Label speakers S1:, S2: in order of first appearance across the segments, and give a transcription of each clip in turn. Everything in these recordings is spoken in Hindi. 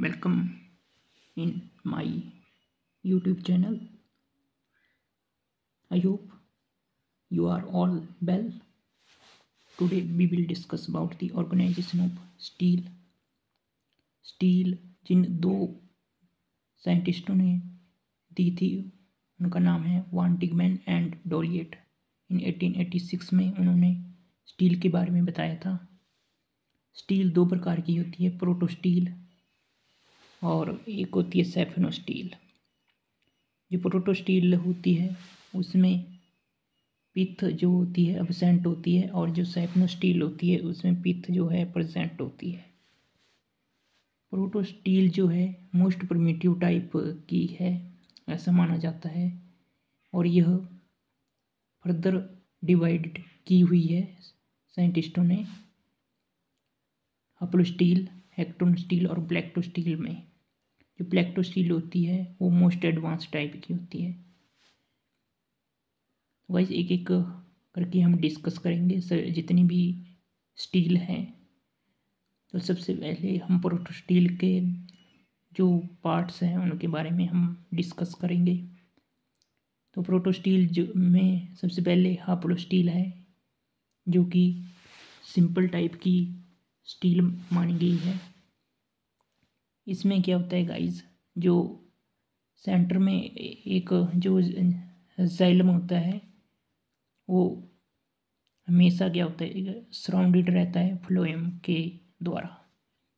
S1: welcome in my YouTube channel. I hope you are all well. Today we will discuss about the organization of steel जिन दो साइंटिस्टों ने दी थी उनका नाम है वान टिगमैन एंड डोलिएट। इन 1886 में उन्होंने स्टील के बारे में बताया था। स्टील दो प्रकार की होती है, प्रोटो स्टील और एक होती है सैफनो स्टील। जो प्रोटो स्टील होती है उसमें पित्त जो होती है एब्सेंट होती है, और जो सैफनो स्टील होती है उसमें पित्त जो है प्रेजेंट होती है। प्रोटो स्टील जो है मोस्ट प्रिमिटिव टाइप की है ऐसा माना जाता है, और यह फर्दर डिवाइड की हुई है साइंटिस्टों ने हाप्लो स्टील, हेक्टोन स्टील और ब्लैक्टो स्टील में। जो ब्लैक्टो स्टील होती है वो मोस्ट एडवांस टाइप की होती है। वाइज एक एक करके हम डिस्कस करेंगे जितनी भी स्टील हैं। तो सबसे पहले हम प्रोटो स्टील के जो पार्ट्स हैं उनके बारे में हम डिस्कस करेंगे। तो प्रोटो स्टील जो में सबसे पहले हाप्लो स्टील है, जो कि सिंपल टाइप की स्टील मानी गई है। इसमें क्या होता है गाइस, जो सेंटर में एक जो जाइलम होता है वो हमेशा क्या होता है सराउंडेड रहता है फ्लोएम के द्वारा।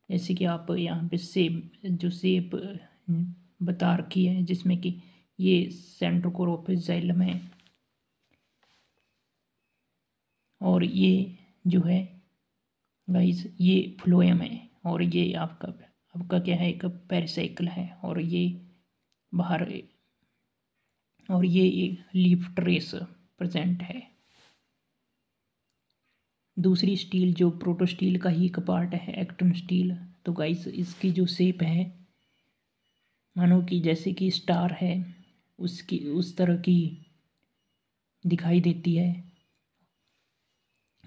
S1: जैसे कि आप यहाँ पे शेप बता रखी है, जिसमें कि ये सेंटर कोर ऑफ जाइलम है, और ये जो है गाइस ये फ्लोएम है, और ये आपका क्या है एक पेरिसाइकिल है, और ये बाहर और ये एक लीफ ट्रेस प्रेजेंट है। दूसरी स्टील जो प्रोटो स्टील का ही एक पार्ट है एक्टन स्टील। तो गाइस इसकी जो शेप है मानो कि जैसे कि स्टार है उसकी उस तरह की दिखाई देती है,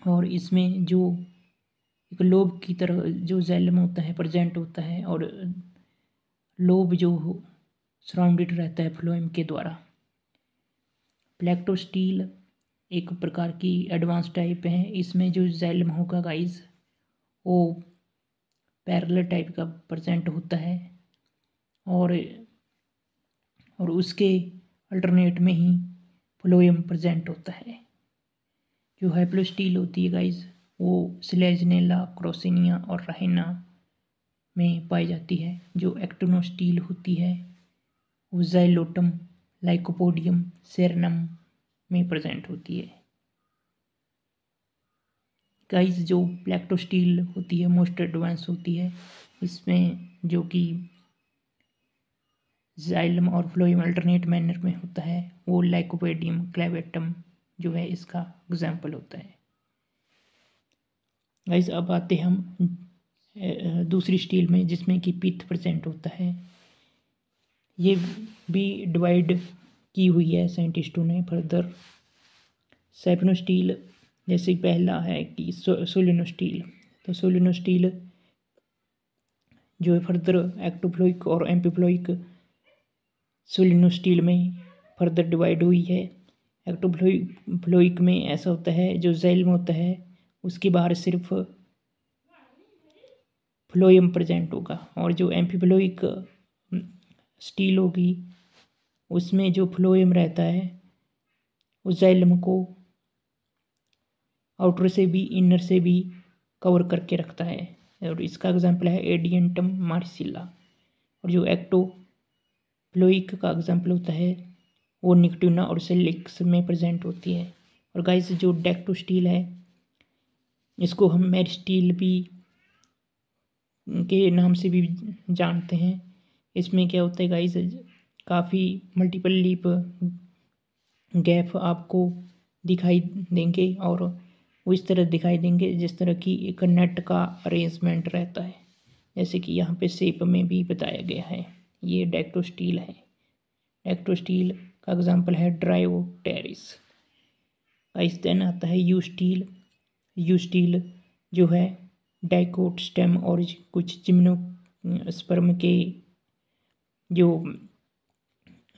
S1: और इसमें जो एक लोब की तरह जो जाइलम होता है प्रेजेंट होता है, और लोब जो सराउंडेड रहता है फ्लोएम के द्वारा। ब्लैक्टो स्टील एक प्रकार की एडवांस टाइप है। इसमें जो जाइलम होगा गाइस वो पैरेलल टाइप का प्रेजेंट होता है, और उसके अल्टरनेट में ही फ्लोएम प्रेजेंट होता है। जो हाइप्लो स्टील होती है गाइस वो स्लेजनेला, क्रोसिनिया और राहिना में पाई जाती है। जो एक्टिनो स्टील होती है वो जाइलोटम, लाइकोपोडियम, सेरेनम में प्रेजेंट होती है। गाइस जो ब्लैक्टो स्टील होती है मोस्ट एडवांस होती है। इसमें जो कि जाइलम और फ्लोएम अल्टरनेट मैनर में होता है, वो लाइकोपोडियम क्लेवेटम जो है इसका एग्जाम्पल होता है। गाइस अब आते हम दूसरी स्टील में जिसमें कि पित्त प्रेजेंट होता है। ये भी डिवाइड की हुई है साइंटिस्टों ने फर्दर। सैफनो स्टील जैसे पहला है कि सोलिनो स्टील। तो सोलिनो स्टील जो है फर्दर एक्टोफ्लोइक और एम्पीफ्लोइक सोलिनो स्टील में फर्दर डिवाइड हुई है। एक्टोफ्लोइक में ऐसा होता है जो जाइलम होता है उसके बाहर सिर्फ फ्लोएम प्रेजेंट होगा, और जो एम्फीफ्लोइक स्टील होगी उसमें जो फ्लोएम रहता है उस जाइलम को आउटर से भी इनर से भी कवर करके रखता है, और इसका एग्जांपल है एडियंटम मार्सिला। और जो एक्टोफ्लोइक का एग्जांपल होता है वो निकोटिना और सेलिक्स में प्रेजेंट होती है। और गाइस जो डेक्टो स्टील है इसको हम मेरिस्टील भी के नाम से भी जानते हैं। इसमें क्या होता है गाइस काफ़ी मल्टीपल लीप गैप आपको दिखाई देंगे, और वो इस तरह दिखाई देंगे जिस तरह की एक नेट का अरेंजमेंट रहता है, जैसे कि यहाँ पे शेप में भी बताया गया है। ये डेक्टो स्टील है। डेक्टो स्टील का एग्जांपल है ड्राइव टेरिस। गाइस देन आता है यू स्टील। यू स्टील जो है डाइकोट स्टेम और कुछ स्पर्म के जो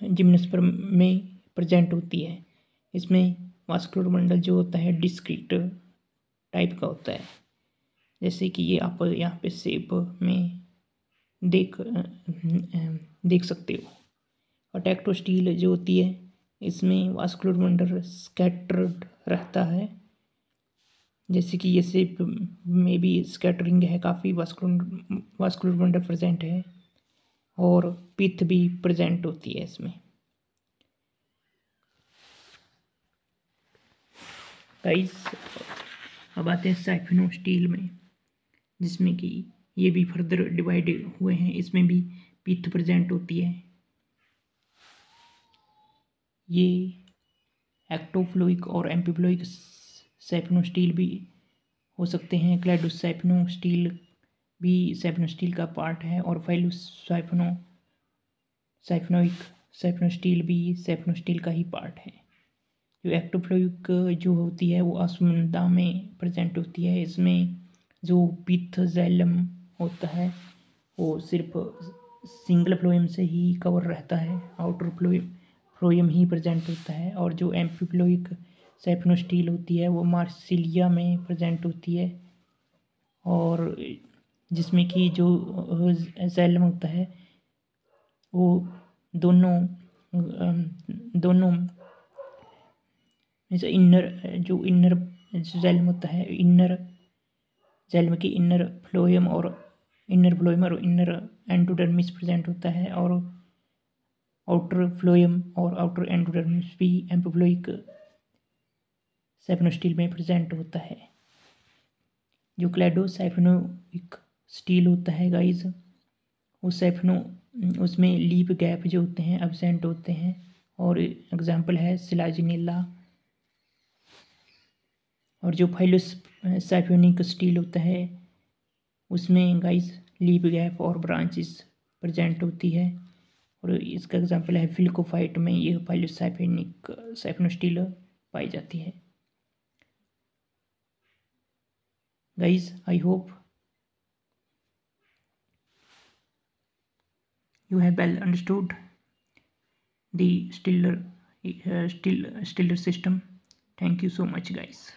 S1: जिम्नोस्पर्म में प्रेजेंट होती है। इसमें वास्कुलर बंडल जो होता है डिस्क्रीट टाइप का होता है, जैसे कि ये आप यहाँ पे शेप में देख सकते हो। और टेक्टोस्टील जो होती है इसमें वास्कुलर बंडल स्कैटर्ड रहता है, जैसे कि ये शेप में भी स्कैटरिंग है, काफ़ी वास्कुलर बंडल प्रेजेंट है और पिथ भी प्रेजेंट होती है इसमें। गाइस अब आते हैं साइफिनोस्टील में, जिसमें कि ये भी फर्दर डिवाइड हुए हैं। इसमें भी पिथ प्रेजेंट होती है। ये एक्टोफ्लोइक और एम्फीफ्लोइक साइफिनोस्टील भी हो सकते हैं। क्लैडोसाइफिनोस्टील भी साइफिनोस्टील का पार्ट है और साइफिनोइक साइफिनोस्टील भी साइफिनोस्टील का ही पार्ट है। जो एक्टोफ्लोइक जो होती है वो आसमंदा में प्रेजेंट होती है। इसमें जो पिथ जैलम होता है वो सिर्फ सिंगल फ्लोएम से ही कवर रहता है, आउटर फ्लोएम ही प्रेजेंट होता है। और जो एम्फीफ्लोइक साइफिनोस्टील होती है वो मार्सिलिया में प्रेजेंट होती है, और जिसमें कि जो जैलम होता है वो दोनों इनर जैलम होता है, इनर जैलम की इनर फ्लोएम और इनर एंडोडर्मिस प्रेजेंट होता है, और आउटर फ्लोएम और आउटर एंडोडर्मिस भी एम्फीफ्लोइक साइफिनोस्टील में प्रेजेंट होता है। जो क्लैडोसाइफिनोइक स्टील होता है गाइस, उसमें लीप गैप जो होते हैं एब्सेंट होते हैं, और एग्जांपल है सिलाजिनेला। और जो साइफिनिक स्टील होता है उसमें गाइस लीप गैप और ब्रांचेस प्रेजेंट होती है, और इसका एग्जांपल है फिल्कोफाइट में ये साइफिनोस्टील पाई जाती है। Guys I hope you have well understood the Stiller system. Thank you so much guys.